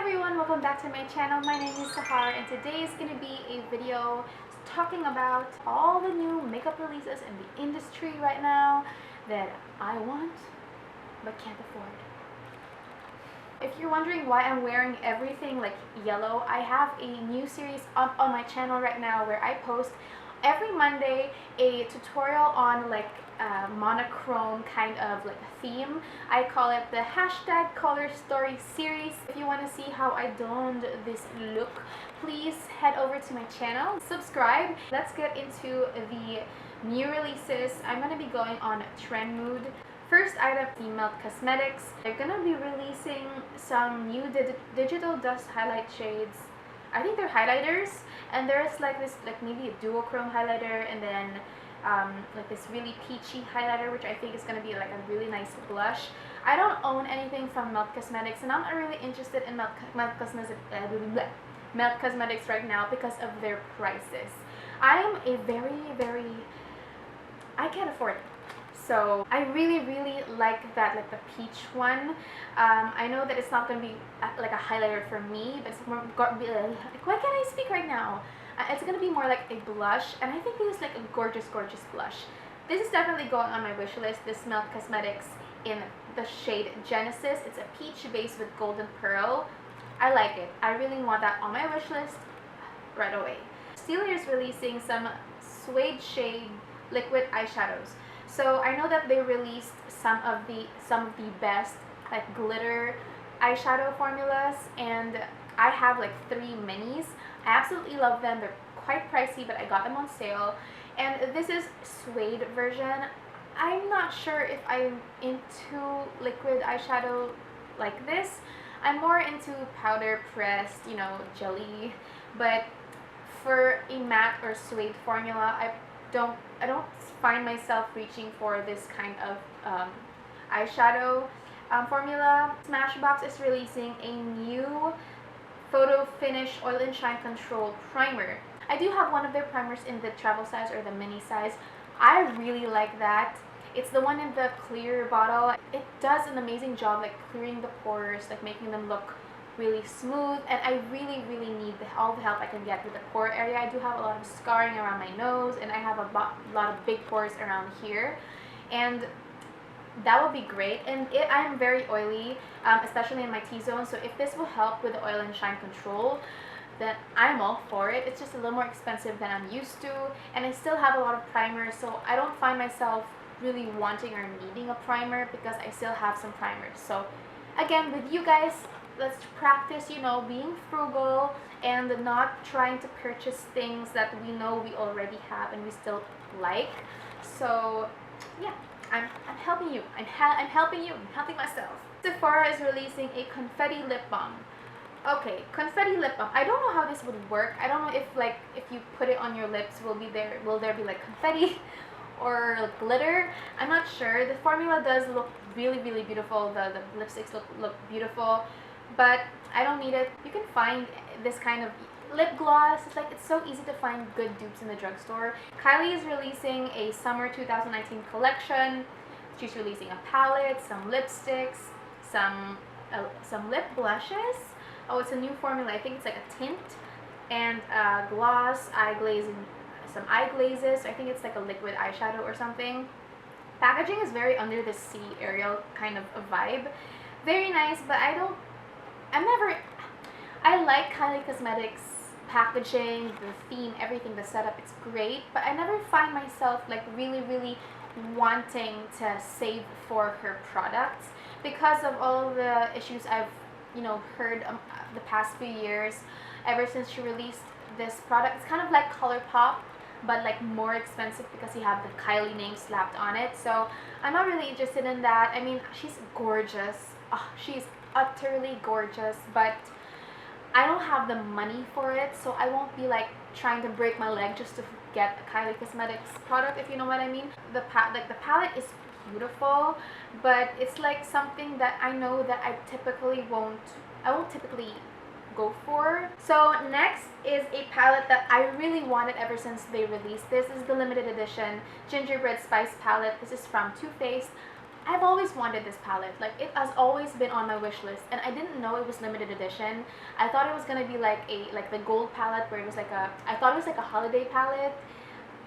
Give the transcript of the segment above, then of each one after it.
everyone, welcome back to my channel. My name is Sahar and today is going to be a video talking about all the new makeup releases in the industry right now that I want but can't afford. If you're wondering why I'm wearing everything like yellow, I have a new series up on my channel right now where I post every Monday a tutorial on like monochrome kind of like a theme. I call it the hashtag color story series. If you want to see how I donned this look, please head over to my channel, subscribe. Let's get into the new releases. I'm going to be going on trend mood. First item, the Melt Cosmetics. They're going to be releasing some new digital dust highlight shades. I think they're highlighters, and there's like this like maybe a duochrome highlighter, and then like this really peachy highlighter, which I think is going to be like a really nice blush. I don't own anything from Melt Cosmetics, and I'm not really interested in Melt Cosmetics right now because of their prices. I am a I can't afford it. So I really like that, like the peach one. I know that it's not going to be like a highlighter for me, but it's more, why can't I speak right now? It's going to be more like a blush, and I think this is like a gorgeous blush. This is definitely going on my wish list, this Melt Cosmetics in the shade Genesis. It's a peach base with golden pearl. I like it. I really want that on my wish list right away. Steeler is releasing some suede shade liquid eyeshadows. So I know that they released some of the best like glitter eyeshadow formulas, and I have like 3 minis. I absolutely love them. They're quite pricey, but I got them on sale. And this is suede version. I'm not sure if I'm into liquid eyeshadow like this. I'm more into powder pressed, you know, jelly. But for a matte or suede formula, I don't find myself reaching for this kind of eyeshadow formula. Smashbox is releasing a new photo finish oil and shine control primer. I do have one of their primers in the travel size or the mini size. I really like that. It's the one in the clear bottle. It does an amazing job like clearing the pores, like making them look really smooth, and I really need all the help I can get with the pore area. I do have a lot of scarring around my nose, and I have a lot of big pores around here, and that would be great. And I'm very oily, especially in my T-zone, so if this will help with the oil and shine control, then I'm all for it. It's just a little more expensive than I'm used to, and I still have a lot of primers, so I don't find myself really wanting or needing a primer because I still have some primers. So again, with you guys, let's practice, you know, being frugal and not trying to purchase things that we know we already have and we still like. So yeah, I'm helping you. I'm helping you. I'm helping myself. Sephora is releasing a confetti lip balm. Okay, confetti lip balm. I don't know how this would work. I don't know if you put it on your lips, will there be like confetti or glitter? I'm not sure. The formula does look really beautiful. The lipsticks look beautiful, but I don't need it. You can find this kind of lip gloss. It's so easy to find good dupes in the drugstore. Kylie is releasing a summer 2019 collection. She's releasing a palette, some lipsticks, some lip blushes. Oh, it's a new formula. I think it's like a tint and gloss, eye glaze, and some eye glazes. I think it's like a liquid eyeshadow or something. Packaging is very under the sea Ariel kind of a vibe. Very nice, but I like Kylie Cosmetics packaging, the theme, everything, the setup, it's great, but I never find myself like really wanting to save for her products because of all the issues I've, you know, heard the past few years ever since she released this product. It's kind of like ColourPop, but like more expensive because you have the Kylie name slapped on it. So I'm not really interested in that. I mean, she's gorgeous. Oh, she's utterly gorgeous, but I don't have the money for it, so I won't be like trying to break my leg just to get a Kylie Cosmetics product, if you know what I mean. The palette is beautiful, but it's like something that I know that I won't typically go for. So next is a palette that I really wanted ever since they released this. This is the limited edition gingerbread spice palette. This is from Too Faced. I've always wanted this palette. Like, it has always been on my wish list, and I didn't know it was limited edition. I thought it was gonna be like the gold palette, where it was like I thought it was like a holiday palette,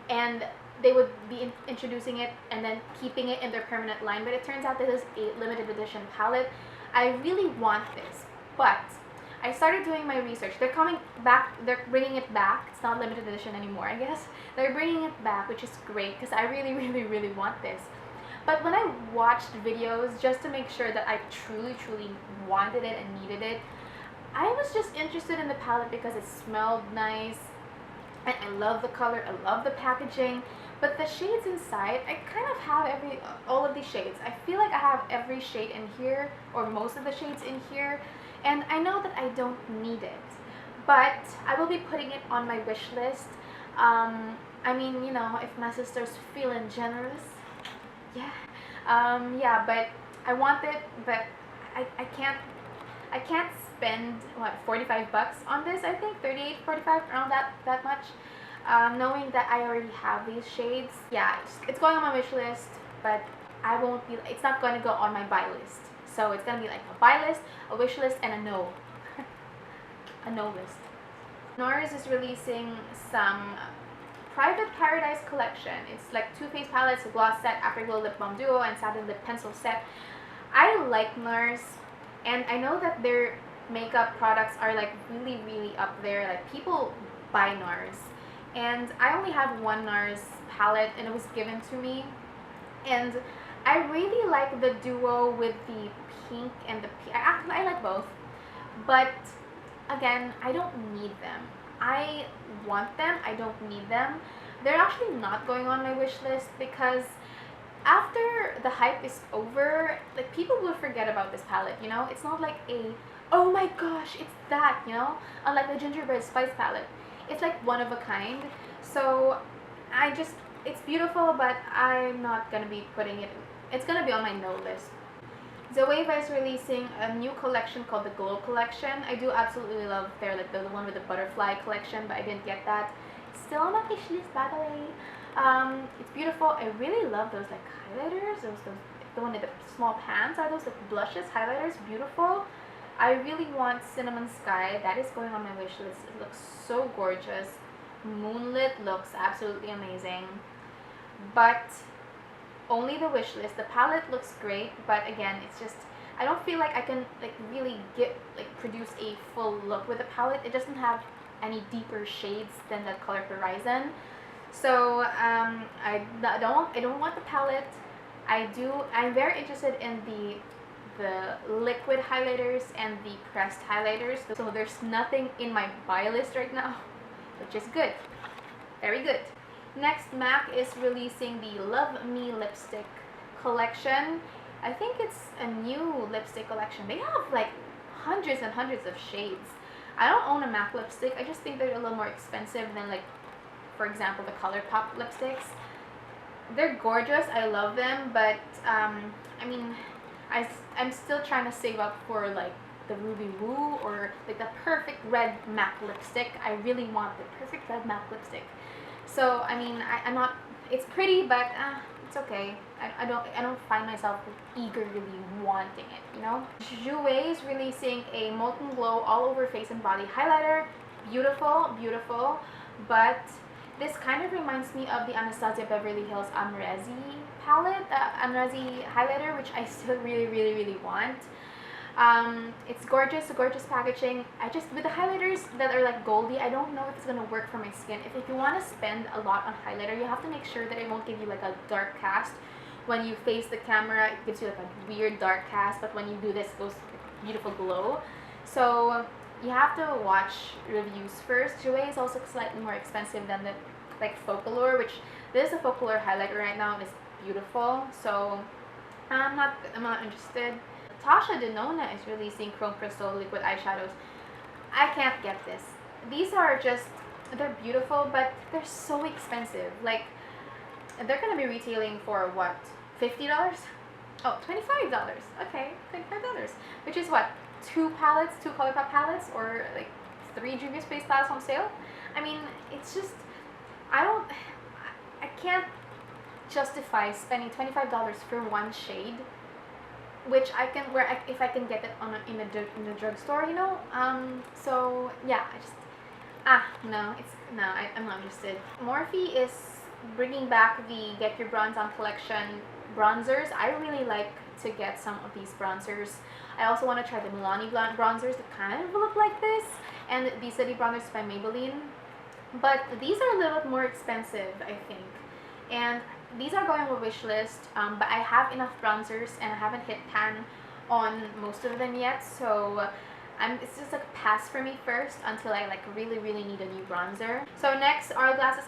and they would be introducing it and then keeping it in their permanent line. But it turns out this is a limited edition palette. I really want this, but I started doing my research. They're coming back. They're bringing it back. It's not limited edition anymore, I guess. They're bringing it back, which is great because I really, really, really want this. But when I watched videos just to make sure that I truly, truly wanted it and needed it, I was just interested in the palette because it smelled nice, and I love the color, I love the packaging. But the shades inside, I kind of have all of these shades. I feel like I have every shade in here, or most of the shades in here, and I know that I don't need it. But I will be putting it on my wish list. I mean, you know, if my sister's feeling generous, yeah. Yeah, but I want it, but I can't spend, what, 45 bucks on this, I think, 38, 45, around that much. Knowing that I already have these shades, yeah, it's going on my wish list, but I won't be, it's not going to go on my buy list. So it's going to be like a buy list, a wish list, and a no. A no list. NARS is releasing some Private Paradise collection. It's like 2 face palettes, a gloss set, Afterglow lip balm duo, and satin lip pencil set. I like NARS, and I know that their makeup products are like really, really up there. Like, people buy NARS. And I only have one NARS palette, and it was given to me. And I really like the duo with the pink and the I like both. But again, I don't need them. I want them, I don't need them. They're actually not going on my wish list because after the hype is over, like, people will forget about this palette, you know? It's not like oh my gosh, it's that, you know? Unlike the Gingerbread Spice palette. It's like one of a kind. So it's beautiful, but I'm not gonna be putting it, it's gonna be on my no list. Zoeva is releasing a new collection called the Glow Collection. I do absolutely love their, like, the one with the butterfly collection, but I didn't get that. It's still on my wish list, by the way. It's beautiful. I really love those, like, highlighters. The one with the small pans. Are those, like, blushes, highlighters? Beautiful. I really want Cinnamon Sky. That is going on my wish list. It looks so gorgeous. Moonlit looks absolutely amazing. But only the wish list. The palette looks great, but again, it's just, I don't feel like I can, like, really produce a full look with the palette. It doesn't have any deeper shades than the color Horizon. So I don't want the palette. I'm very interested in the liquid highlighters and the pressed highlighters. So there's nothing in my buy list right now, which is good. Very good. Next, MAC is releasing the Love Me lipstick collection. I think it's a new lipstick collection. They have like hundreds and hundreds of shades. I don't own a MAC lipstick. I just think they're a little more expensive than, like, for example, the ColourPop lipsticks. They're gorgeous. I love them, but I mean, I'm still trying to save up for, like, the Ruby Woo or, like, the perfect red MAC lipstick. I really want the perfect red MAC lipstick. So I mean, I'm not. It's pretty, but it's okay. I don't find myself eagerly wanting it, you know. Jouer is releasing a Molten Glow all over face and body highlighter. Beautiful, beautiful, but this kind of reminds me of the Anastasia Beverly Hills Amrezi palette, Amrezi highlighter, which I still really, really, really want. It's gorgeous, gorgeous packaging. With the highlighters that are like goldy, I don't know if it's gonna work for my skin. If you want to spend a lot on highlighter, you have to make sure that it won't give you like a dark cast. When you face the camera, it gives you like a weird dark cast, but when you do this, it goes beautiful glow. So you have to watch reviews first. Jouer is also slightly more expensive than the, like, Focalure, which this is a Focalure highlighter right now, and it's beautiful. So I'm not interested. Tasha Denona is releasing Chrome Crystal liquid eyeshadows. I can't get this. These are just, they're beautiful, but they're so expensive. Like, they're gonna be retailing for what, $50? Oh, $25. Okay, $25. Which is what, 2 palettes, 2 ColourPop palettes, or like 3 Juvia's Space palettes on sale? I mean, it's just, I can't justify spending $25 for one shade, which I can if I can get it in the drugstore, you know. So yeah, I'm not interested. Morphe is bringing back the Get Your Bronze On collection bronzers. I really like to get some of these bronzers. I also want to try the Milani bronzers that kind of look like this, and the City bronzers by Maybelline. But these are a little bit more expensive, I think. And these are going on my wish list, but I have enough bronzers and I haven't hit pan on most of them yet, so it's just like a pass for me first until I like really need a new bronzer. So next, Hourglass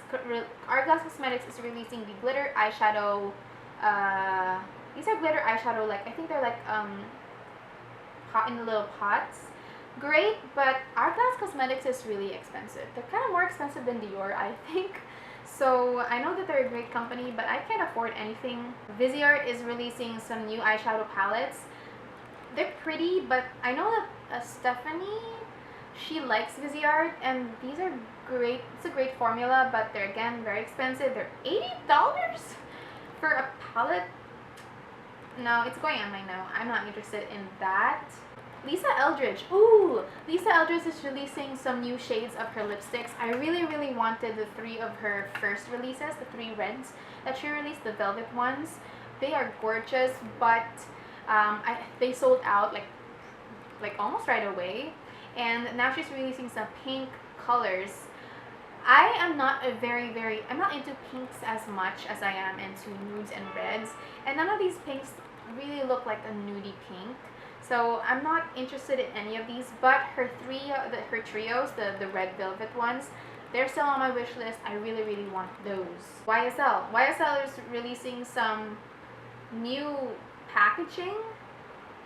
Cosmetics is releasing the glitter eyeshadow. These are glitter eyeshadow, like I think they're like in the little pots. Great, but Hourglass Cosmetics is really expensive. They're kind of more expensive than Dior, I think. So I know that they're a great company, but I can't afford anything. Viseart is releasing some new eyeshadow palettes. They're pretty, but I know that Stephanie, she likes Viseart, and these are great. It's a great formula, but they're again very expensive. They're $80 for a palette. No, it's going on my no. I'm not interested in that. Lisa Eldridge. Ooh, Lisa Eldridge is releasing some new shades of her lipsticks. I really wanted the 3 of her first releases, the 3 reds that she released, the velvet ones. They are gorgeous, but they sold out like almost right away. And now she's releasing some pink colors. I am not I'm not into pinks as much as I am into nudes and reds. And none of these pinks really look like a nudie pink. So I'm not interested in any of these, but her trios, the red velvet ones, they're still on my wish list. I really want those. YSL is releasing some new packaging.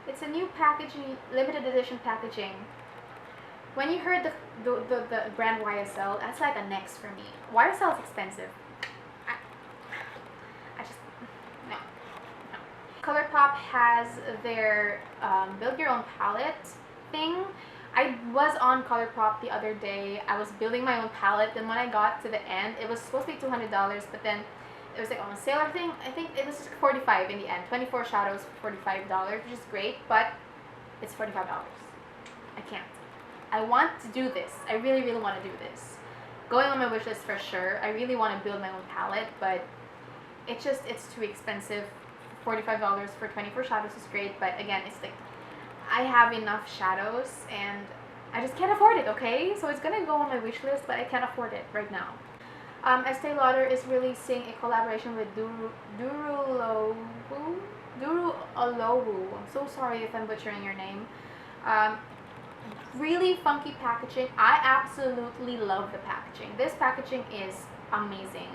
It's a new packaging, limited edition packaging. When you heard the brand YSL, that's like a next for me. YSL is expensive. ColourPop has their build your own palette thing. I was on ColourPop the other day. I was building my own palette, then when I got to the end, it was supposed to be $200, but then it was like on a sale or thing. I think it was just $45 in the end. 24 shadows for $45, which is great, but it's $45. I can't. I want to do this. I really want to do this. Going on my wish list for sure. I really want to build my own palette, but it's too expensive. $45 for 24 shadows is great, but again, it's like I have enough shadows and I just can't afford it, okay? So it's gonna go on my wish list, but I can't afford it right now. Estee Lauder is releasing a collaboration with Duru Olowu. I'm so sorry if I'm butchering your name. Really funky packaging. I absolutely love the packaging. This packaging is amazing.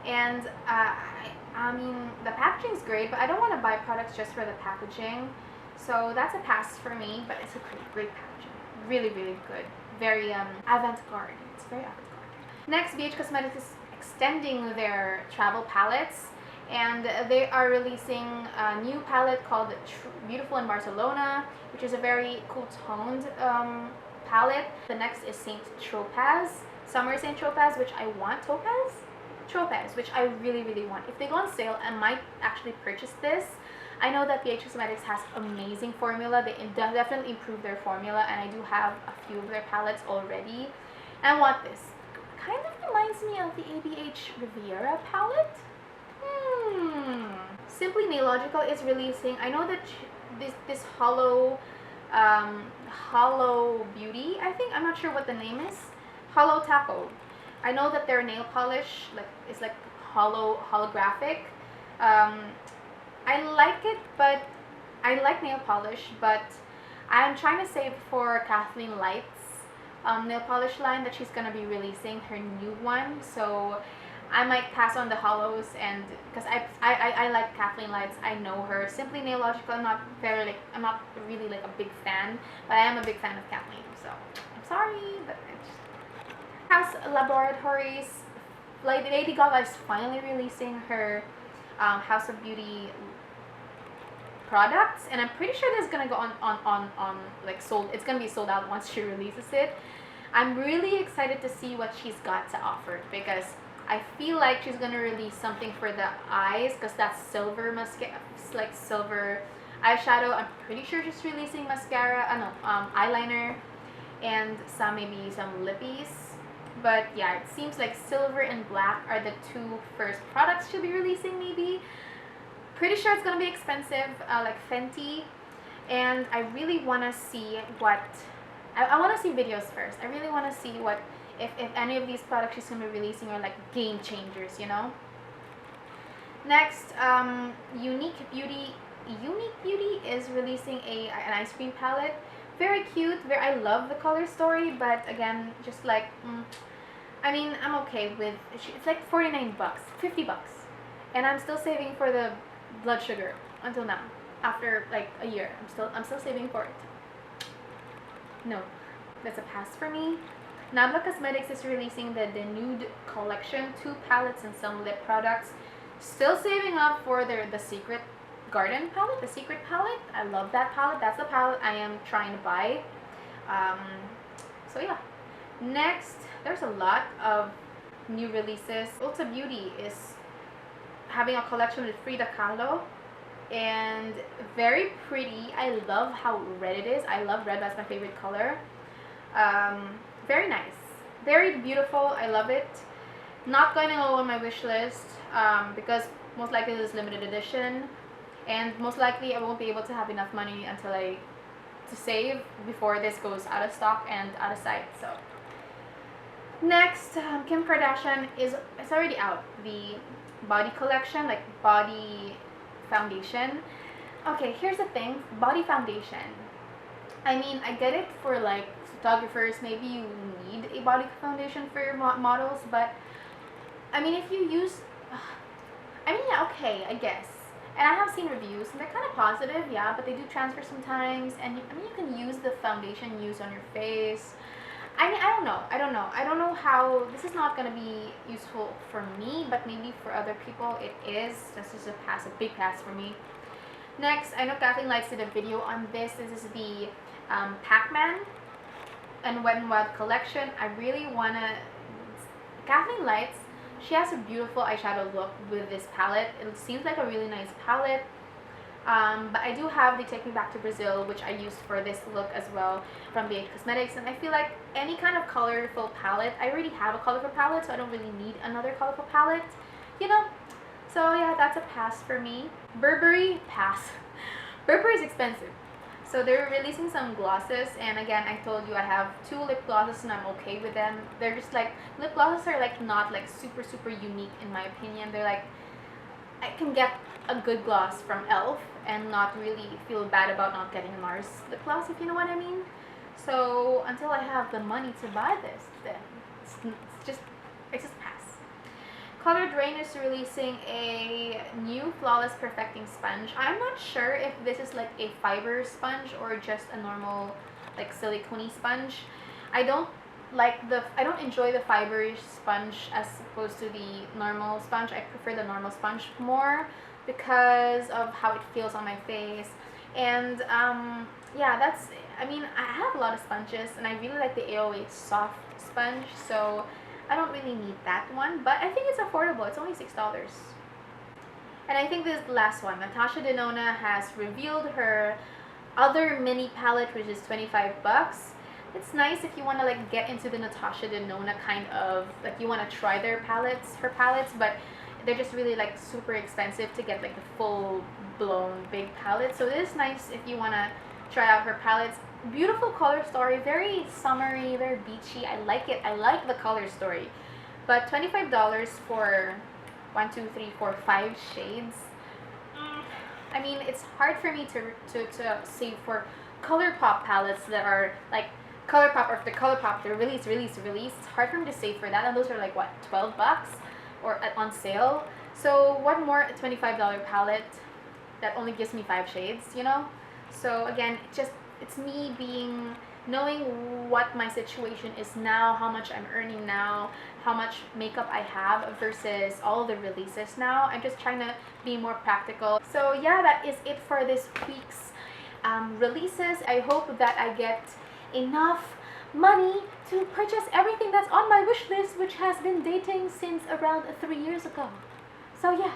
And I mean, the packaging is great, but I don't want to buy products just for the packaging. So that's a pass for me, but it's a great packaging. Really good. Very avant-garde. It's very avant-garde. Next, BH Cosmetics is extending their travel palettes, and they are releasing a new palette called Beautiful in Barcelona, which is a very cool toned palette. The next is Saint Tropez, Summer Saint Tropez, which I want. Tropez, which I really want. If they go on sale, I might actually purchase this. I know that BH Cosmetics has amazing formula. They definitely improve their formula, and I do have a few of their palettes already. And I want this. Kind of reminds me of the ABH Riviera palette. Simply Nailogical is releasing. I know that this hollow beauty, I think. I'm not sure what the name is. Hollow Taco. I know that their nail polish is like holographic. I like it, but I like nail polish, but I'm trying to save for Kathleen Light's nail polish line that she's gonna be releasing, her new one. So I might pass on the hollows, and because I like Kathleen Light's, I know her. Simply Nailogical, I'm not really like a big fan, but I am a big fan of Kathleen. So I'm sorry, but House Laboratories, Lady Gaga is finally releasing her House of Beauty products, and I'm pretty sure this is gonna go on like sold. It's gonna be sold out once she releases it. I'm really excited to see what she's got to offer, because I feel like she's gonna release something for the eyes because that's silver mascara, like silver eyeshadow. I'm pretty sure she's releasing mascara, eyeliner, and maybe some lippies. But yeah, it seems like silver and black are the two first products she'll be releasing maybe. Pretty sure it's gonna be expensive, like Fenty. And I really want to see what, I want to see videos first. I really want to see what, if any of these products she's going to be releasing are like game changers, you know. Next, Unique Beauty is releasing an ice cream palette. Very cute. I love the color story, but again, just like, I mean, I'm okay with, it's like 49 bucks, 50 bucks. And I'm still saving for the blood sugar until now. After like a year, I'm still saving for it. No, that's a pass for me. Nabla Cosmetics is releasing the Nude collection, 2 palettes and some lip products. Still saving up for the Secret Garden palette, the Secret palette. I love that palette. That's the palette I am trying to buy. So yeah. Next, there's a lot of new releases. Ulta Beauty is having a collection with Frida Kahlo. And very pretty. I love how red it is. I love red. That's my favorite color. Very nice. Very beautiful. I love it. Not going to go on my wish list because most likely this is limited edition. And most likely I won't be able to have enough money until to save before this goes out of stock and out of sight. So next, Kim Kardashian it's already out. The body collection, like body foundation. Okay, here's the thing, body foundation. I mean, I get it for like photographers, maybe you need a body foundation for your models, but I mean, if you use, I mean, yeah, okay, I guess. And I have seen reviews, and they're kind of positive, yeah, but they do transfer sometimes, and I mean, you can use the foundation used on your face. I mean, I don't know how, this is not going to be useful for me, but maybe for other people it is. This is a big pass for me. Next, I know Kathleen Lights did a video on this. This is the Pac-Man and Wet n Wild collection. I really want to, Kathleen Lights, she has a beautiful eyeshadow look with this palette. It seems like a really nice palette. But I do have the Take Me Back to Brazil, which I used for this look as well from dhgate Cosmetics, and I feel like any kind of colorful palette, I already have a colorful palette, so I don't really need another colorful palette, you know. So yeah, that's a pass for me. Burberry, pass. Burberry is expensive. So they're releasing some glosses, and again, I told you I have 2 lip glosses and I'm okay with them. They're just like, lip glosses are like not like super unique in my opinion. They're like, I can get a good gloss from e.l.f. and not really feel bad about not getting a NARS lip gloss, if you know what I mean. So until I have the money to buy this, then it's just pass. Colored Rain is releasing a new Flawless Perfecting Sponge. I'm not sure if this is like a fiber sponge or just a normal like silicone sponge. I don't enjoy the fiber sponge as opposed to the normal sponge. I prefer the normal sponge more because of how it feels on my face. And yeah, I mean, I have a lot of sponges and I really like the AOA soft sponge, so I don't really need that one, but I think it's affordable. It's only $6. And I think this is the last one. Natasha Denona has revealed her other mini palette, which is 25 bucks. It's nice if you want to like get into the Natasha Denona kind of, like you want to try her palettes, but they're just really like super expensive to get like the full blown big palette. So it is nice if you want to try out her palettes. Beautiful color story, very summery, very beachy. I like it. I like the color story. But $25 for 1, 2, 3, 4, 5 shades. I mean, it's hard for me to save for ColourPop palettes that are like ColourPop, or if the ColourPop they're release. It's hard for me to save for that, and those are like what, 12 bucks or on sale. So what more, a $25 palette that only gives me 5 shades, you know? So again, it's me knowing what my situation is now, how much I'm earning now, how much makeup I have versus all the releases now. I'm just trying to be more practical. So yeah, that is it for this week's releases. I hope that I get enough money to purchase everything that's on my wish list, which has been dating since around 3 years ago. So yeah.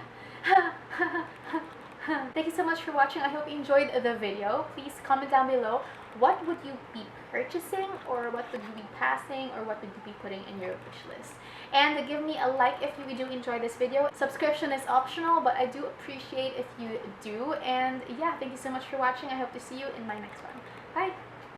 Thank you so much for watching. I hope you enjoyed the video. Please comment down below, what would you be purchasing, or what would you be passing, or what would you be putting in your wish list? And give me a like if you do enjoy this video. Subscription is optional, but I do appreciate if you do. And yeah, thank you so much for watching. I hope to see you in my next one. Bye!